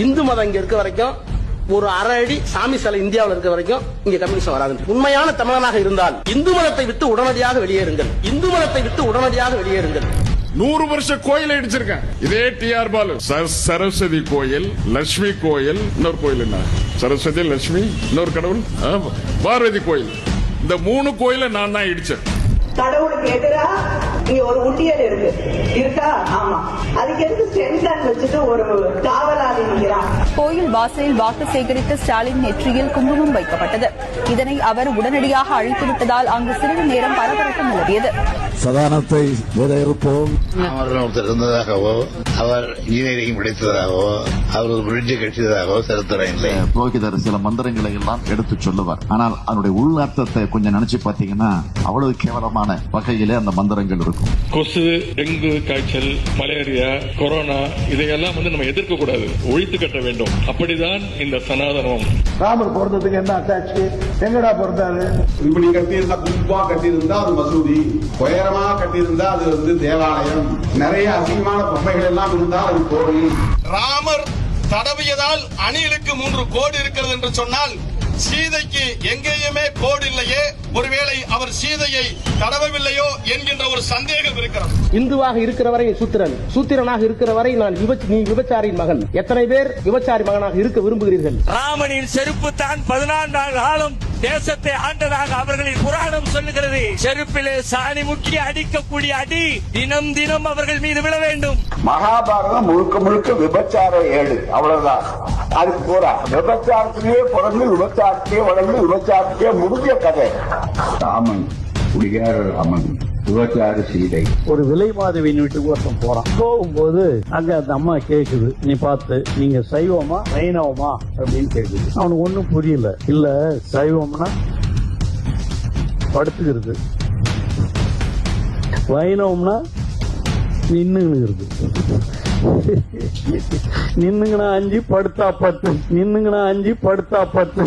இந்து மதம் இங்க இருக்க வரைக்கும் ஒரு அரை அடி சாமி சிலை இந்தியாவில் இருக்க வரைக்கும் இங்க கம்யூனிஸ்ட் வராது. உண்மையான தமிழனாக இருந்தால் இந்து மதத்தை விட்டு உடனடியாக வெளியேறுங்கள். இந்து மதத்தை விட்டு உடனடியாக வெளியேறுங்கள். 100 வருஷ கோயில் அடிச்சிருக்கேன். இதே டிஆர் பாலு சரஸ்வதி கோயில், லட்சுமி கோயில், இன்னொரு கோயில் என்ன சரஸ்வதி லட்சுமி, இன்னொரு கடவுள் பார்வதி கோயில். இந்த 3 கோயில நான் தான் இடிச்சேன். கடவுளுக்கு எதிரா இங்க ஒரு உண்டியல் இருக்கா? ஆமா. அதுக்கு எதுக்கு சென்டான் வச்சுட்டு ஒரு காவலாளி நிற்கிறான். கோயில் வாசலில் வாக்கு சேகரித்த ஸ்டாலின் நெற்றியில் குங்குமம் வைக்கப்பட்டது. இதனை அவர் உடனடியாக அழித்துவிட்டதால் அங்கு சிறிது நேரம் பரபரப்பு நிலவியது. சதானத்தை விதையிருப்போம். ஒருத்தர் இருந்ததாகவோ, அவர் இன்ஜினியரிங் படித்ததாகவோ, அவர் ஒரு பிரிட்ஜ் கட்டியதாகவோ சரித்திரம் இல்லை. புரோகிதர் சில மந்திரங்களை எல்லாம் எடுத்து சொல்லுவார். ஆனால் அதனுடைய உள்ளார்த்தத்தை கொஞ்சம் நினைச்சு பாத்தீங்கன்னா அவ்வளவு கேவலமான வகையிலே அந்த மந்திரங்கள் இருக்கும். கொசு, டெங்கு காய்ச்சல், மலேரியா, கொரோனா இதையெல்லாம் நம்ம எதிர்க்க கூடாது, ஒழித்து கட்ட வேண்டும். அப்படிதான் இந்த சனாதனம். ராமர் பிறந்ததுக்கு என்ன அட்டாச்சு? எங்கடா பிறந்தாரு? இப்படி கட்டியிருந்தா கும்பா கட்டியிருந்தா அது மசூதி, உயரமா கட்டியிருந்தா அது தேவாலயம், நிறைய அசிங்கமான பொம்மைகள் எல்லாம் இருந்தால் அது கோவில். ராமர் தடவியதால் அணிலுக்கு 3 கோடு இருக்கிறது என்று சொன்னால் சீதைக்கு எங்கேயுமே கோடு இல்லையே, ஒருவேளை அவர் சீதையை தடவவில்லையோ என்கின்ற ஒரு சந்தேகம் இருக்கிறது. இந்துவாக இருக்கிற வரை சூத்திரன், சூத்திரனாக இருக்கிற வரை நீ விபச்சாரியின் மகன். எத்தனை பேர் விபச்சாரி மகனாக இருக்க விரும்புகிறீர்கள்? ராமனின் செருப்பு தான் 14 காலம் தேசத்தை ஆண்டதாக அவர்களின் புராணம் சொல்லுகிறது. செருப்பிலே சாணி முக்கி அடிக்கக்கூடிய அடி தினம் தினம் அவர்கள் மீது விழ வேண்டும். மகாபாரதம் முழுக்க முழுக்க விபச்சார ஏடு, அவ்வளவுதான். அது போரா விபச்சாரத்திலேயே பிறந்து விபச்சாரத்தையே வளர்ந்து விபச்சாரத்தையே முடிஞ்ச கதை. ராமன் குடிகார ராமன், விபச்சார சீதை. ஒரு விலை மாதவியின் வீட்டுக்கு ஒருத்தன் போறான். போகும்போது அங்க அந்த அம்மா கேக்குது, நீ பார்த்து நீங்க சைவமா வைணவமா அப்படின்னு கேக்குது. அவனுக்கு ஒன்னும் புரியல. இல்ல சைவம்னா படுத்துக்கிறது, வைணவம்னா நின்னுங்கிறது. நின்னுங்கனா 5 படுத்தா 10, நின்னுங்கனா 5 படுத்தா 10.